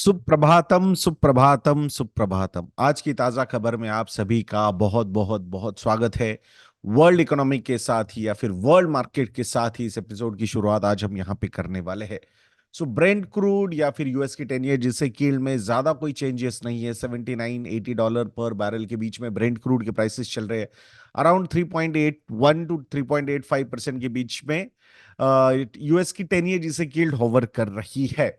सुप्रभातम सुप्रभातम सुप्रभातम। आज की ताजा खबर में आप सभी का बहुत बहुत बहुत स्वागत है। वर्ल्ड इकोनॉमिक के साथ ही या फिर वर्ल्ड मार्केट के साथ ही इस एपिसोड की शुरुआत आज हम यहाँ पे करने वाले हैं। ब्रेंट क्रूड या फिर यूएस की 10 ईयर जिससे कील में ज्यादा कोई चेंजेस नहीं है। $79-80 पर बैरल के बीच में ब्रेंट क्रूड के प्राइसेस चल रहे हैं। अराउंड 3.81 टू 3.85% के बीच में यूएस की 10 ईयर जिसे कील्ड होवर कर रही है।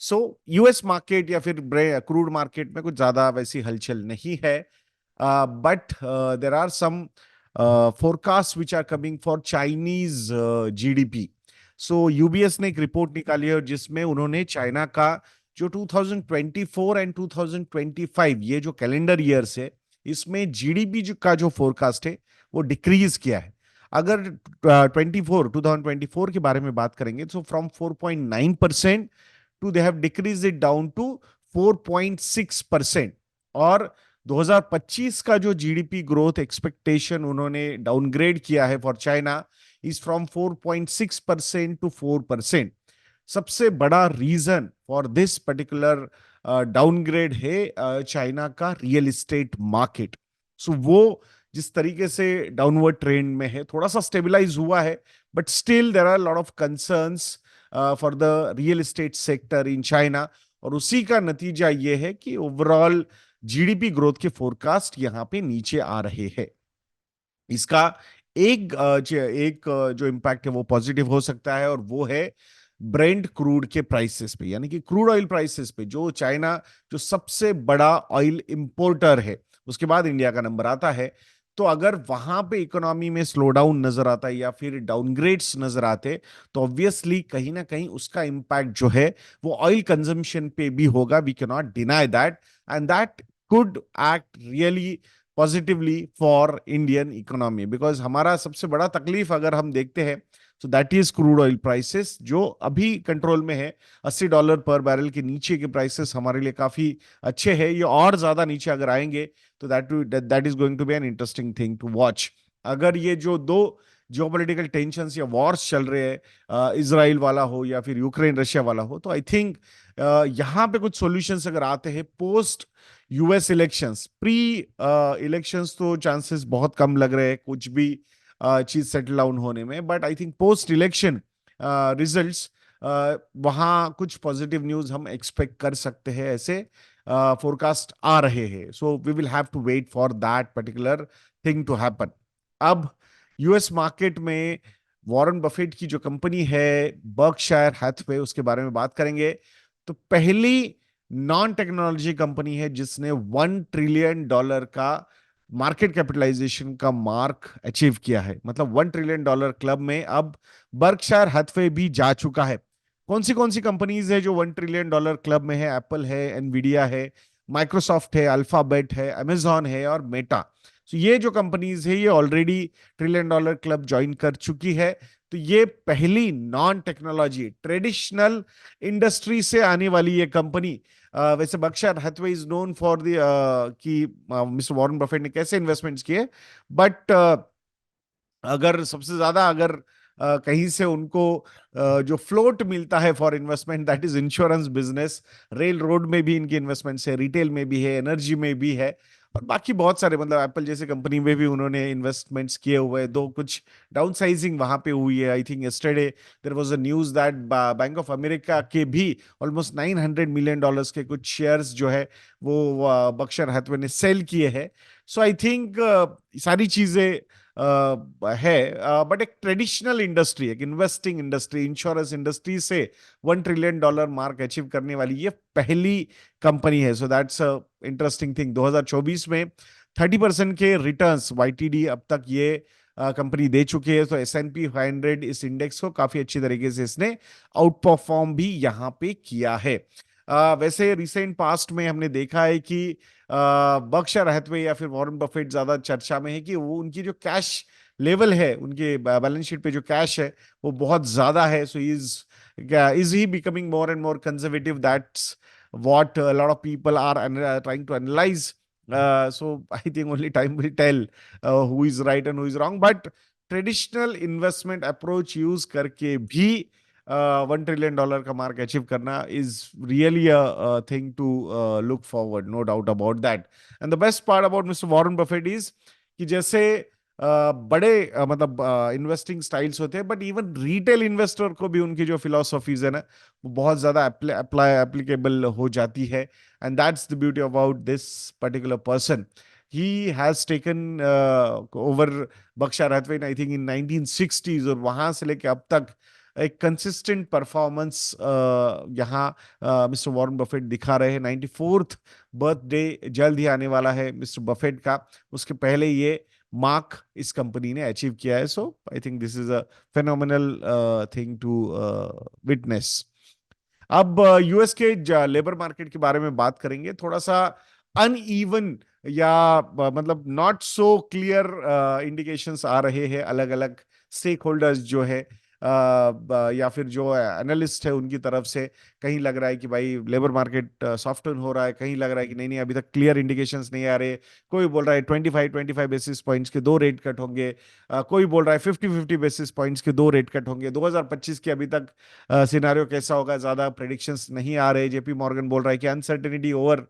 यूएस मार्केट या फिर क्रूड मार्केट में कुछ ज्यादा वैसी हलचल नहीं है। But there are some forecast which are coming for Chinese GDP. UBS ने एक रिपोर्ट निकाली है जिसमें उन्होंने चाइना का जो 2024 एंड 2025 ये जो कैलेंडर ईयर्स है इसमें जीडीपी का जो फोरकास्ट है वो डिक्रीज किया है। अगर 2024 के बारे में बात करेंगे तो from 4.9% to they have decrease it down to 4.6%। और 2025 का जो जीडीपी ग्रोथ एक्सपेक्टेशन उन्होंने डाउनग्रेड किया है for China is from 4.6% to 4%। सबसे बड़ा reason for this particular downgrade है चाइना का रियल एस्टेट मार्केट। वो जिस तरीके से डाउनवर्ड ट्रेंड में है थोड़ा सा स्टेबलाइज हुआ है, but still there are lot of concerns for the real estate sector in China. और उसी का नतीजा ये है कि ओवरऑल जीडीपी ग्रोथ के फोरकास्ट यहां पे नीचे आ रहे हैं। इसका एक जो इम्पैक्ट है वो पॉजिटिव हो सकता है, और वो है ब्रेंट क्रूड के प्राइसेस पे, यानी कि क्रूड ऑयल प्राइसेस पे। जो चाइना जो सबसे बड़ा ऑयल इंपोर्टर है, उसके बाद इंडिया का नंबर आता है। तो अगर वहां पे इकोनॉमी में स्लो डाउन नजर आता है या फिर डाउनग्रेड्स नजर आते, तो ऑब्वियसली कहीं ना कहीं उसका इम्पैक्ट जो है वो ऑयल कंजम्पशन पे भी होगा। We can not deny that, and that could act really positively for Indian economy. Because हमारा सबसे बड़ा तकलीफ अगर हम देखते हैं तो that is crude oil prices जो अभी कंट्रोल में है। $80 पर बैरल के नीचे के प्राइसेस हमारे लिए काफी अच्छे हैं। ये और ज्यादा नीचे अगर आएंगे तो that is going to be an interesting thing to watch. अगर ये जो दो जियोपॉलिटिकल टेंशंस या वॉर्स चल रहे हैं, इजराइल वाला हो या फिर यूक्रेन रशिया वाला हो, तो आई थिंक यहाँ पे कुछ सॉल्यूशंस अगर आते हैं post US elections. Pre elections तो चांसेस बहुत कम लग रहे हैं कुछ भी चीज सेटल डाउन होने में, but I think post election results वहां कुछ पॉजिटिव न्यूज हम एक्सपेक्ट कर सकते हैं, ऐसे फोरकास्ट आ रहे हैं। So we will have to wait for that particular thing to happen. अब यूएस मार्केट में वॉरेन बफेट की जो कंपनी है बर्कशायर हैथवे, उसके बारे में बात करेंगे। तो पहली नॉन टेक्नोलॉजी कंपनी है जिसने $1 ट्रिलियन का मार्केट कैपिटलाइजेशन का मार्क अचीव किया है। मतलब $1 ट्रिलियन क्लब में अब बर्कशायर हैथवे भी जा चुका है। कौन सी कंपनीज है जो $1 ट्रिलियन क्लब में है? एप्पल है, एनवीडिया है, माइक्रोसॉफ्ट है, अल्फाबेट है, अमेजॉन है और मेटा। ये जो कंपनीज है ये ऑलरेडी $1 ट्रिलियन क्लब ज्वाइन कर चुकी है। तो ये पहली नॉन टेक्नोलॉजी ट्रेडिशनल इंडस्ट्री से आने वाली ये कंपनी। वैसे Berkshire Hathaway is known for the कि मिस्टर वॉरेन बफेट ने कैसे इन्वेस्टमेंट्स किए, बट अगर सबसे ज्यादा अगर कहीं से उनको जो फ्लोट मिलता है for investment, that is insurance business. Rail road में भी इनकी इन्वेस्टमेंट्स है, रिटेल में भी है, एनर्जी में भी है, और बाकी बहुत सारे, मतलब एप्पल जैसे कंपनी में भी उन्होंने इन्वेस्टमेंट्स किए हुए हैं। दो कुछ डाउन साइजिंग वहां पे हुई है। I think yesterday there was a news that Bank of America के भी ऑलमोस्ट $900 मिलियन के कुछ शेयर्स जो है वो बर्कशायर हैथवे ने सेल किए हैं। सो आई थिंक सारी चीजें है, बट एक ट्रेडिशनल इंडस्ट्री, एक इन्वेस्टिंग इंडस्ट्री, इंश्योरेंस इंडस्ट्री से $1 ट्रिलियन मार्क अचीव करने वाली ये पहली कंपनी है। So that's interesting thing. 2024 में 30% के रिटर्न्स वाईटीडी अब तक ये कंपनी दे चुकी है। तो S&P 500 इस इंडेक्स को काफी अच्छी तरीके से इसने आउट परफॉर्म भी यहाँ पे किया है। वैसे रिसेंट पास्ट में हमने देखा है कि बर्कशायर हैथवे या फिर वॉरेन बफेट ज्यादा चर्चा में है कि वो उनकी जो कैश लेवल है, उनके बैलेंस शीट पे जो कैश है वो बहुत ज्यादा है। So is he becoming more and more conservative? That's what a lot of people are trying to analyze. So I think only time will tell who is right and who is wrong. But traditional investment approach use करके भी $1 trillion का mark achieve करना is really a thing to look forward, no doubt about that. And the best part about Mr Warren Buffett is कि जैसे बड़े मतलब investing styles होते हैं, बट इवन रिटेल इन्वेस्टर को भी उनकी जो फिलोसॉफीज है ना, वो बहुत ज्यादा एप्लीकेबल हो जाती है। And that's the beauty about this particular person. He has taken over Berkshire Hathaway I think in 1960s, और वहां से लेके अब तक एक कंसिस्टेंट परफॉर्मेंस यहाँ मिस्टर वॉरेन बफेट दिखा रहे हैं। 94th बर्थडे जल्द ही आने वाला है मिस्टर बफेट का, उसके पहले ये मार्क इस कंपनी ने अचीव किया है। So I think this is a phenomenal thing to witness. अब यूएस के लेबर मार्केट के बारे में बात करेंगे। थोड़ा सा अनइवन या मतलब नॉट सो क्लियर इंडिकेशंस आ रहे हैं। अलग अलग स्टेक होल्डर्स जो है या फिर जो एनालिस्ट है उनकी तरफ से, कहीं लग रहा है कि भाई लेबर मार्केट सॉफ्टन हो रहा है, कहीं लग रहा है कि नहीं नहीं अभी तक क्लियर इंडिकेशंस नहीं आ रहे। कोई बोल रहा है 25 बेसिस पॉइंट्स के 2 रेट कट होंगे, कोई बोल रहा है 50 बेसिस पॉइंट्स के 2 रेट कट होंगे। 2025 के अभी तक सिनारियो कैसा होगा ज्यादा प्रेडिक्शंस नहीं आ रहे। जेपी मॉर्गन बोल रहा है कि uncertainty over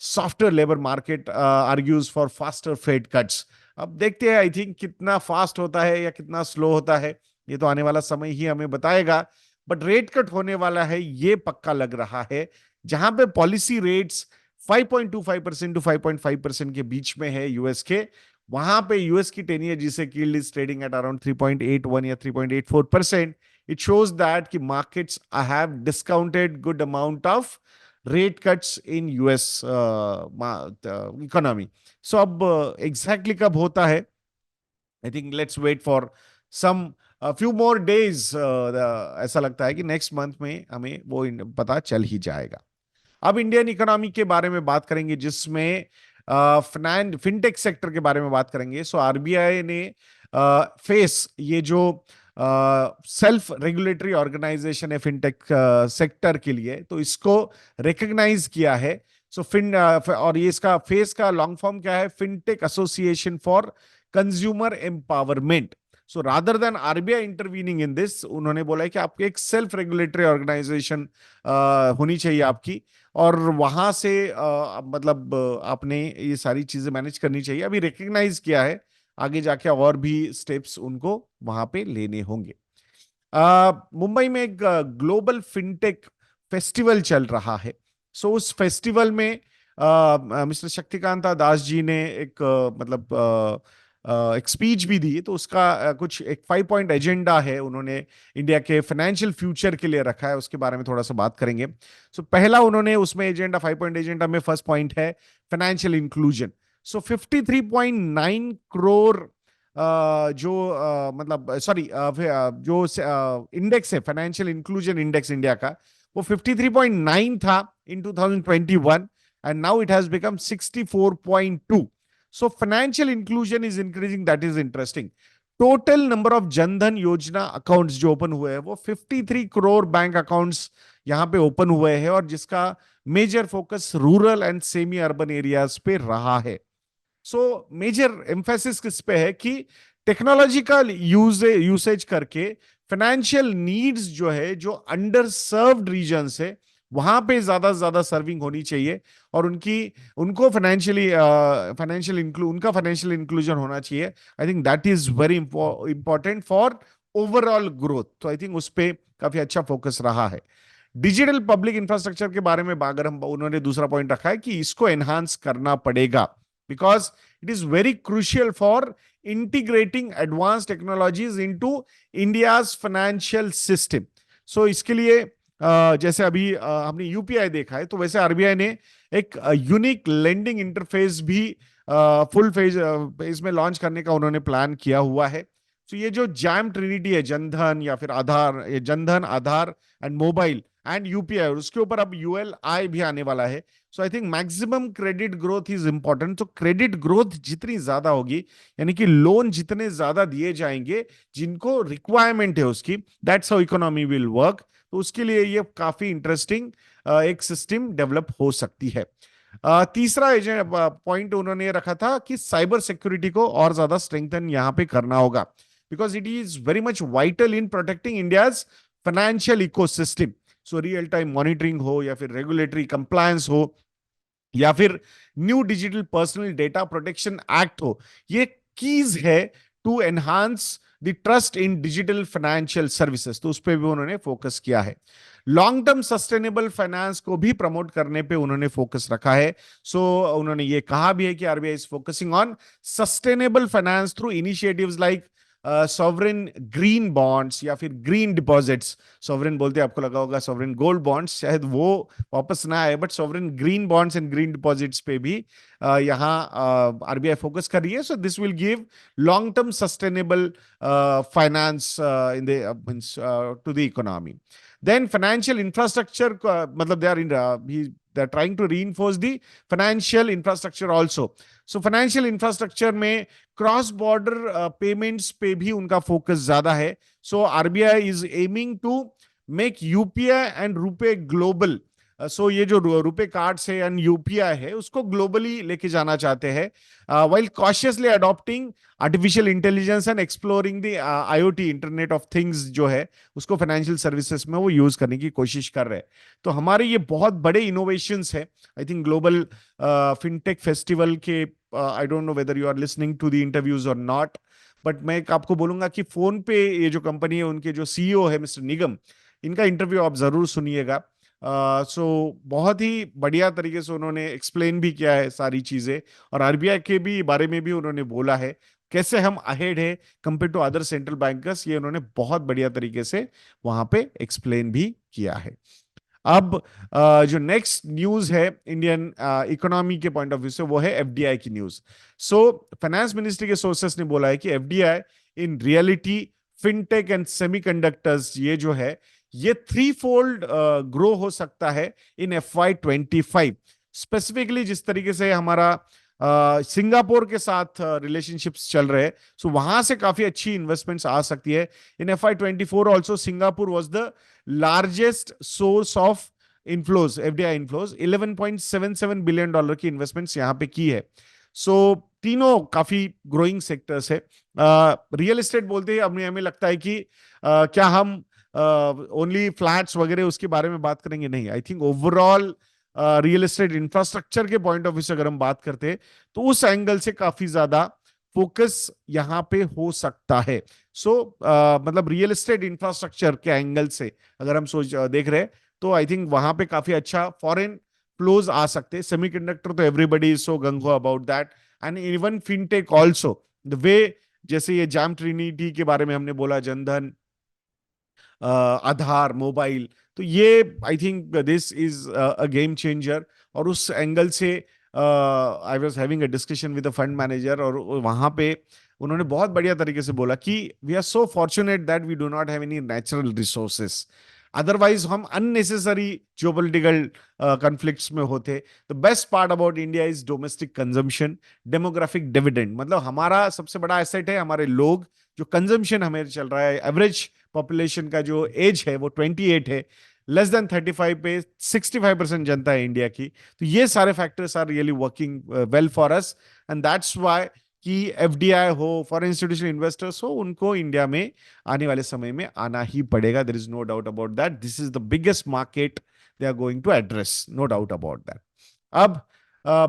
softer labour market argues for faster Fed cuts. अब देखते हैं आई थिंक कितना फास्ट होता है या कितना स्लो होता है, ये तो आने वाला समय ही हमें बताएगा। बट रेट कट होने वाला है ये पक्का लग रहा है। जहां पे पॉलिसी रेट्स 5.25% टू 5.5% के बीच में है यूएस के, वहां पे यूएस की 10 ईयर जिसे yield is trading at around 3.81 या 3.84%। इट शोज दैट कि markets have discounted good amount of rate cuts in US economy. So अब एग्जैक्टली कब होता है, I think let's wait for some few more days. ऐसा लगता है कि नेक्स्ट मंथ में हमें वो पता चल ही जाएगा। अब इंडियन इकोनॉमी के बारे में बात करेंगे, जिसमें फिनटेक सेक्टर के बारे में बात करेंगे। सो आरबीआई ने फेस ये जो सेल्फ रेगुलेटरी ऑर्गेनाइजेशन है फिनटेक सेक्टर के लिए, तो इसको रिकॉग्नाइज किया है। सो और ये इसका फेस का लॉन्ग फॉर्म क्या है, fintech association for consumer empowerment. So rather than RBI intervening in this, उन्होंने बोला है कि आपको एक सेल्फ रेगुलेटरी ऑर्गेनाइजेशन होनी चाहिए आपकी, और वहां से मतलब आपने ये सारी चीजें मैनेज करनी चाहिए। अभी रिकग्नाइज किया है, आगे जाके और भी स्टेप्स उनको वहां पे लेने होंगे। मुंबई में एक ग्लोबल फिनटेक फेस्टिवल चल रहा है। सो उस फेस्टिवल में मिस्टर शक्तिकांता दास जी ने एक मतलब एक स्पीच भी दी। तो उसका कुछ एक 5 पॉइंट एजेंडा है, उन्होंने इंडिया के फाइनेंशियल फ्यूचर के लिए रखा है, उसके बारे में थोड़ा सा बात करेंगे। सो पहला उन्होंने उसमें एजेंडा 5 पॉइंट एजेंडा में फर्स्ट पॉइंट है फाइनेंशियल इंक्लूजन। सो 53.9 करोड़ जो मतलब सॉरी जो इंडेक्स है फाइनेंशियल इंक्लूजन इंडेक्स इंडिया का, वो 53.9 था इन 2021, and now it has become 64.2। So financial inclusion is increasing, that is interesting. Total number of Jan Dhan योजना अकाउंट्स जो ओपन हुए हैं वो 53 करोड़ बैंक अकाउंट्स यहां पे ओपन हुए हैं, और जिसका major focus rural and semi urban areas पे रहा है। सो मेजर एम्फेसिस किस पे है कि टेक्नोलॉजिकल यूसेज करके फाइनेंशियल नीड्स जो है, जो अंडर सर्व्ड रीजन्स है, वहां पे ज्यादा से ज्यादा सर्विंग होनी चाहिए, और उनको उनका फाइनेंशियल इंक्लूजन होना चाहिए। आई think that is very important for overall growth. तो आई थिंक उस पर काफी अच्छा फोकस रहा है। डिजिटल पब्लिक इंफ्रास्ट्रक्चर के बारे में अगर हम, उन्होंने दूसरा पॉइंट रखा है कि इसको एनहांस करना पड़ेगा, because it is very crucial for integrating advance technologies into India's financial system. So इसके लिए जैसे अभी हमने यूपीआई देखा है, तो वैसे आरबीआई ने एक यूनिक लेंडिंग इंटरफेस भी फुल फेज में लॉन्च करने का उन्होंने प्लान किया हुआ है। तो ये जो जैम ट्रिनिटी है, जनधन या फिर आधार, ये Jan Dhan, Aadhaar and mobile and UPI, और उसके ऊपर अब यूएलआई भी आने वाला है। So I think maximum credit growth is important. तो क्रेडिट ग्रोथ जितनी ज्यादा होगी, यानी कि लोन जितने ज्यादा दिए जाएंगे जिनको रिक्वायरमेंट है उसकी, that's how economy will work. तो उसके लिए ये काफी इंटरेस्टिंग एक सिस्टम डेवलप हो सकती है। तीसरा पॉइंट उन्होंने रखा था कि साइबर सिक्योरिटी को और ज्यादा स्ट्रेंथन यहां पे करना होगा, because it is very much vital in protecting India's financial ecosystem, so real time monitoring हो या फिर रेगुलेटरी कंप्लायंस हो या फिर new digital personal data protection act हो, ये कीज है to enhance the trust in digital financial services. तो उस पर भी उन्होंने फोकस किया है। लॉन्ग टर्म सस्टेनेबल फाइनेंस को भी प्रमोट करने पे उन्होंने फोकस रखा है। सो उन्होंने ये कहा भी है कि RBI is focusing on sustainable finance through initiatives like sovereign green bonds या फिर ग्रीन डिपॉजिट्स। सॉवरेन बोलते हैं, आपको लगा होगा सॉवरेन गोल्ड बॉन्ड्स, शायद वो वापस ना आए, but sovereign green bonds and green deposits पे भी यहाँ आरबीआई फोकस कर रही है। So this will give long term sustainable finance in the two the economy. Then financial infrastructure, matlab they are trying to reinforce the financial infrastructure also. So financial infrastructure में cross border payments पे भी उनका focus ज्यादा है। So RBI is aiming to make UPI and RuPay global. So ये जो RuPay card है and UPI है, उसको ग्लोबली लेके जाना चाहते हैं, while cautiously adopting artificial intelligence and exploring the IoT, internet of things जो है, उसको फाइनेंशियल सर्विसेज में वो यूज करने की कोशिश कर रहे हैं। तो हमारे ये बहुत बड़े इनोवेशंस है। I think global fintech festival के, I don't know whether you are listening to the interviews और नॉट, बट मैं आपको बोलूंगा कि फोन पे ये जो कंपनी है, उनके जो सीईओ है मिस्टर निगम, इनका इंटरव्यू आप जरूर सुनिएगा। सो बहुत ही बढ़िया तरीके से उन्होंने एक्सप्लेन भी किया है सारी चीजें, और आरबीआई के भी बारे में भी उन्होंने बोला है कैसे हम अहेड है compare to other central bankers. ये उन्होंने बहुत बढ़िया तरीके से वहां पे एक्सप्लेन भी किया है। अब जो नेक्स्ट न्यूज है इंडियन इकोनॉमी के पॉइंट ऑफ व्यू से, वो है एफडीआई की न्यूज। सो फाइनेंस मिनिस्ट्री के सोर्सेस ने बोला है कि FDI in reality, fintech and semiconductors, ये जो है ये 3-fold ग्रो हो सकता है इन FY25। स्पेसिफिकली जिस तरीके से हमारा सिंगापुर के साथ रिलेशनशिप्स चल रहे हैं, सो वहां से काफी अच्छी इन्वेस्टमेंट्स आ सकती है। इन FY24 also Singapore was the largest source of inflows, FDI inflows. $11.77 billion की इन्वेस्टमेंट्स यहाँ पे की है। सो तीनों काफी ग्रोइंग सेक्टर्स है। रियल एस्टेट बोलते ही अपने हमें लगता है कि क्या हम ओनली फ्लैट्स वगैरह उसके बारे में बात करेंगे, नहीं। I think overall real estate infrastructure के पॉइंट ऑफ व्यू से अगर हम बात करते हैं, तो उस एंगल से काफी ज्यादा फोकस यहां पे हो सकता है। सो मतलब रियल एस्टेट इंफ्रास्ट्रक्चर के एंगल से अगर हम देख रहे हैं, तो आई थिंक वहां पे काफी अच्छा फॉरेन फ्लोज आ सकते हैं। सेमीकंडक्टर तो everybody is so gung ho about that, and even fintech also the way, जैसे ये जैम ट्रिनिटी के बारे में हमने बोला, जनधन, आधार, मोबाइल, तो ये आई think this is a game changer. और उस एंगल से I was having a discussion with a fund manager, और वहां पे उन्होंने बहुत बढ़िया तरीके से बोला कि we are so fortunate that we do not have any natural resources, otherwise हम अननेसेसरी जियोपॉलिटिकल कॉन्फ्लिक्ट्स में होते। The best part about India is domestic consumption, demographic dividend, मतलब हमारा सबसे बड़ा एसेट है हमारे लोग, जो कंजम्पशन हमें चल रहा है। एवरेज पॉपुलेशन का जो एज है वो 28 है, लेस देन 35 पे 65% जनता है इंडिया की। तो ये सारे factors are really working well for us, and that's why कि एफडीआई हो, फॉरेन इंस्टीट्यूशनल इन्वेस्टर्स हो, उनको इंडिया में आने वाले समय में आना ही पड़ेगा। There is no doubt about that. This is the biggest market they are going to address, no doubt about that. अब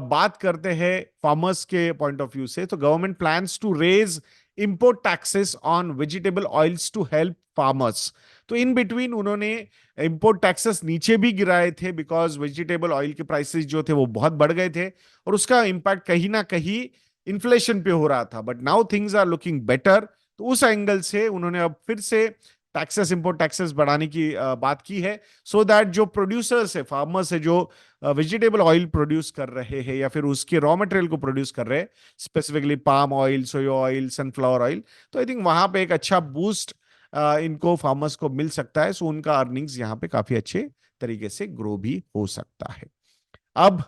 बात करते हैं फार्मर्स के पॉइंट ऑफ व्यू से। तो government plans to raise import taxes on vegetable oils to help farmers. तो in between उन्होंने import taxes नीचे भी गिराए थे, बिकॉज वेजिटेबल ऑयल के प्राइसेस जो थे वो बहुत बढ़ गए थे, और उसका इंपैक्ट कहीं ना कहीं इन्फ्लेशन पे हो रहा था। But now things are looking better, तो उस एंगल से उन्होंने अब फिर से टैक्सेस, इंपोर्ट टैक्सेस बढ़ाने की बात की है, सो दैट जो प्रोड्यूसर्स है, फार्मर्स है, जो वेजिटेबल ऑयल प्रोड्यूस कर रहे हैं या फिर उसके रॉ मटेरियल को प्रोड्यूस कर रहे हैं, स्पेसिफिकली पाम ऑयल, सोया ऑयल, सनफ्लावर ऑयल, तो आई थिंक वहां पे एक अच्छा बूस्ट इनको फार्मर्स को मिल सकता है। सो उनका अर्निंग्स यहाँ पे काफी अच्छे तरीके से ग्रो भी हो सकता है। अब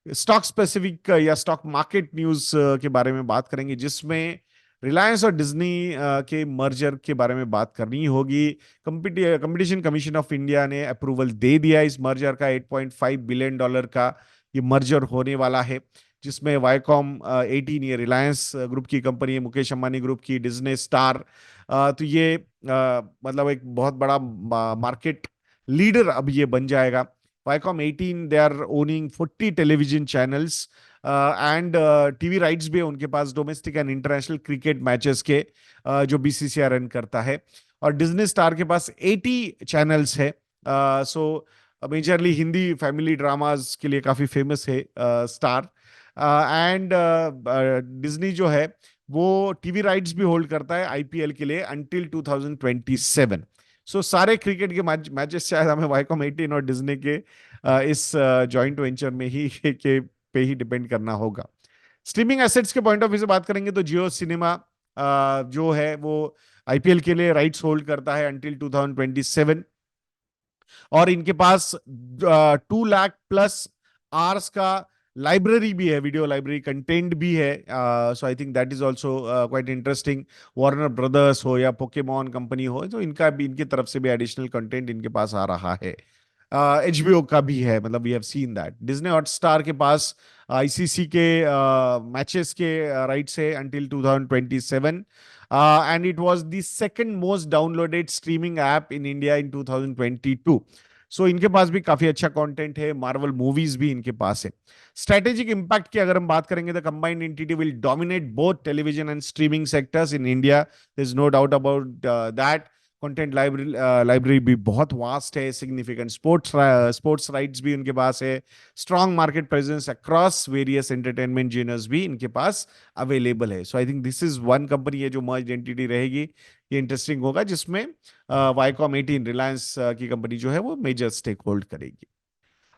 स्टॉक स्पेसिफिक या स्टॉक मार्केट न्यूज के बारे में बात करेंगे, जिसमें रिलायंस और डिज्नी के मर्जर के बारे में बात करनी होगी। कंपटीशन कमीशन ऑफ इंडिया ने अप्रूवल दे दिया इस मर्जर का। $8.5 बिलियन का ये मर्जर होने वाला है, जिसमें वाईकॉम 18, ये रिलायंस ग्रुप की कंपनी है, मुकेश अंबानी ग्रुप की, डिज्नी, स्टार, तो ये मतलब एक बहुत बड़ा मार्केट लीडर अब ये बन जाएगा। Viacom 18 they are owning 40 television channels and TV rights भी है उनके पास domestic and international cricket matches के, जो बीसीसीआई रन करता है। और डिज्नी स्टार के पास 80 चैनल्स है। सो मेजरली हिंदी फैमिली ड्रामास के लिए काफी फेमस है स्टार। एंड डिज्नी जो है वो टीवी राइट्स भी होल्ड करता है आईपीएल के लिए अंटिल 2027। सो सारे क्रिकेट के मैचेस शायद हमें वाईकॉम 18 और डिज्नी के इस जॉइंट वेंचर में ही के पे ही डिपेंड करना होगा। स्ट्रीमिंग एसेट्स के पॉइंट ऑफ व्यू से बात करेंगे तो जियो सिनेमा जो है वो आईपीएल के लिए राइट्स होल्ड करता है अंटिल 2027। और इनके पास 2 लाख प्लस आवर्स का लाइब्रेरी भी है, वीडियो लाइब्रेरी कंटेंट भी है। So I think that is also quite interesting. Warner Brothers हो या पोकेमॉन कंपनी हो, तो इनका भी, इनकी तरफ से भी एडिशनल कंटेंट इनके पास आ रहा है। एचबीओ का भी है, मतलब we have seen that. Disney Hotstar के पास आईसीसी के मैचेस के राइट्स है until 2027 and it was the second most downloaded streaming app in India in 2022। So इनके पास भी काफी अच्छा कंटेंट है, मार्वल मूवीज भी इनके पास है। स्ट्रेटेजिक इंपैक्ट की अगर हम बात करेंगे तो combined entity will dominate both television and streaming sectors in India, there is no doubt about that. Content library भी बहुत वास्ट है, सिग्निफिकेंट स्पोर्ट्स राइट्स भी उनके पास है, strong market presence across various entertainment genres भी इनके पास अवेलेबल है। So I think this is one company है जो मर्ज एंटिटी रहेगी, ये इंटरेस्टिंग होगा, जिसमें वाईकॉम 18 रिलायंस की कंपनी जो है वो मेजर स्टेक होल्ड करेगी।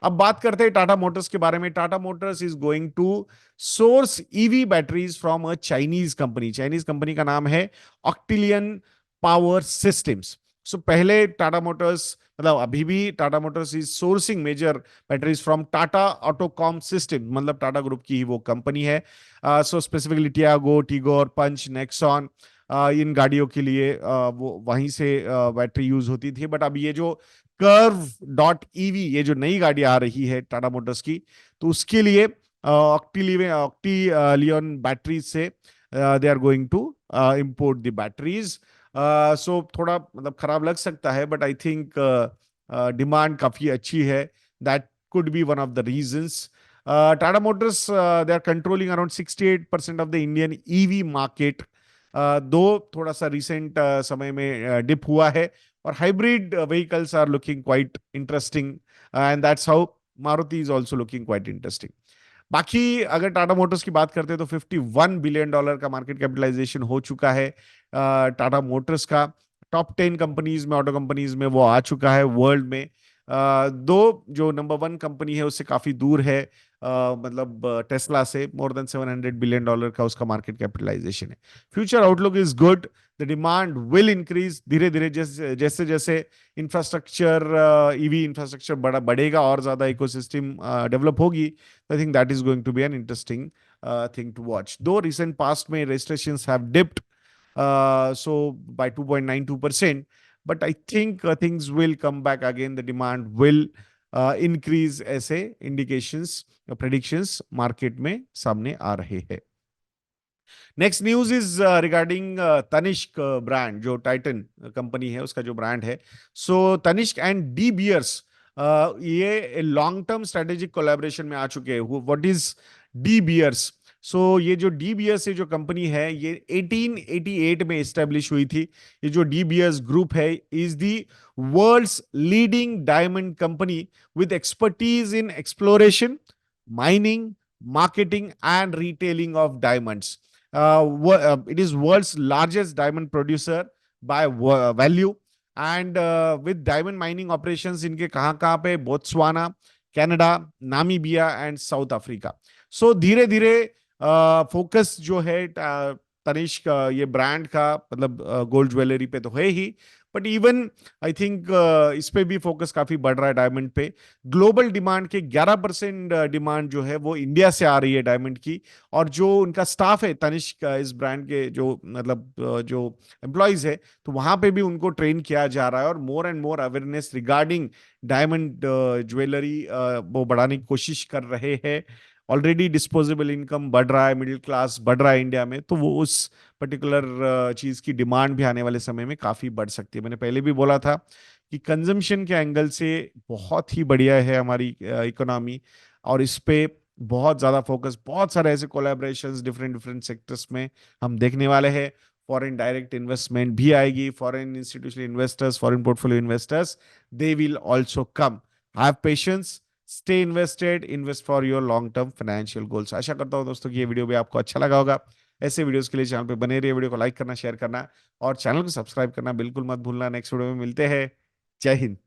अब बात करते हैं टाटा मोटर्स के बारे में। Tata Motors is going to source EV batteries from a Chinese company. Chinese company का नाम है ऑक्टिलियन पावर सिस्टम्स। सो पहले टाटा मोटर्स, मतलब अभी भी Tata Motors is sourcing major batteries from Tata AutoComp system, मतलब टाटा ग्रुप की ही वो कंपनी है। So specifically Tiago, Tigor, Punch, Nexon, इन गाड़ियों के लिए वो वहीं से बैटरी यूज होती थी। बट अब ये जो कर्व डॉट ईवी, ये जो नई गाड़ी आ रही है टाटा मोटर्स की, तो उसके लिए ऑक्टीलियन बैटरीज से they are going to import the batteries. So थोड़ा मतलब खराब लग सकता है, बट आई थिंक डिमांड काफी अच्छी है। That could be one of the reasons. Tata Motors they are controlling around 68% of the Indian EV market. Though थोड़ा सा रिसेंट समय में डिप हुआ है, और hybrid vehicles are looking quite interesting, and that's how Maruti is also looking quite interesting. बाकी अगर Tata Motors की बात करते हैं तो $51 बिलियन का मार्केट कैपिटलाइजेशन हो चुका है टाटा मोटर्स का। टॉप 10 कंपनीज में, ऑटो कंपनीज में वो आ चुका है वर्ल्ड में। दो जो नंबर 1 कंपनी है उससे काफी दूर है, मतलब टेस्ला से। मोर देन $700 बिलियन का उसका मार्केट कैपिटलाइजेशन है। Future outlook is good, the demand will increase धीरे धीरे, जैसे जैसे जैसे इंफ्रास्ट्रक्चर, ईवी इंफ्रास्ट्रक्चर बढ़ेगा और ज्यादा इकोसिस्टम डेवलप होगी। I think that is going to be an interesting thing to watch. Though recent past में registrations have dipped so by 2.92%, but I think things will come back again, the demand will increase, ऐसे indications, predictions market में सामने आ रहे हैं। Next news is regarding Tanishq brand, जो Titan company है उसका जो ब्रांड है। So Tanishq and De Beers ये लॉन्ग टर्म स्ट्रेटेजिक कोलैबोरेशन में आ चुके हैं। What is De Beers? So ये जो डी बियर्स ये जो कंपनी है ये 1888 में एस्टेब्लिश हुई थी। ये जो डी बियर्स ग्रुप है is the world's leading diamond company with expertise in exploration, mining, marketing and retailing of diamonds. It is world's largest diamond producer by value, and with diamond mining operations इनके कहाँ पे, Botswana, Canada, Namibia and South Africa. So धीरे धीरे focus जो है तनिष्क ये brand का, मतलब गोल्ड ज्वेलरी पे तो है ही, बट इवन आई थिंक इस पे भी फोकस काफी बढ़ रहा है डायमंड पे। ग्लोबल डिमांड के 11% डिमांड जो है वो इंडिया से आ रही है डायमंड की। और जो उनका स्टाफ है तनिष्क इस ब्रांड के, जो मतलब जो एम्प्लॉयज है, तो वहां पे भी उनको ट्रेन किया जा रहा है, और more and more awareness regarding diamond jewellery वो बढ़ाने की कोशिश कर रहे हैं। ऑलरेडी डिस्पोजेबल इनकम बढ़ रहा है, मिडिल क्लास बढ़ रहा है इंडिया में, तो वो उस पर्टिकुलर चीज की डिमांड भी आने वाले समय में काफी बढ़ सकती है। मैंने पहले भी बोला था कि कंजम्पशन के एंगल से बहुत ही बढ़िया है हमारी इकोनॉमी, और इस पे बहुत ज्यादा फोकस, बहुत सारे ऐसे कोलैबोरेशंस डिफरेंट डिफरेंट सेक्टर्स में हम देखने वाले हैं। फॉरेन डायरेक्ट इन्वेस्टमेंट भी आएगी, foreign institutional investors, foreign portfolio investors, they will also come. Have patience, stay invested, invest for your long term financial goals. आशा करता हूं दोस्तों कि ये वीडियो भी आपको अच्छा लगा होगा। ऐसे वीडियोस के लिए चैनल पे बने रहिए, वीडियो को लाइक करना, शेयर करना और चैनल को सब्सक्राइब करना बिल्कुल मत भूलना। नेक्स्ट वीडियो में मिलते हैं। जय हिंद।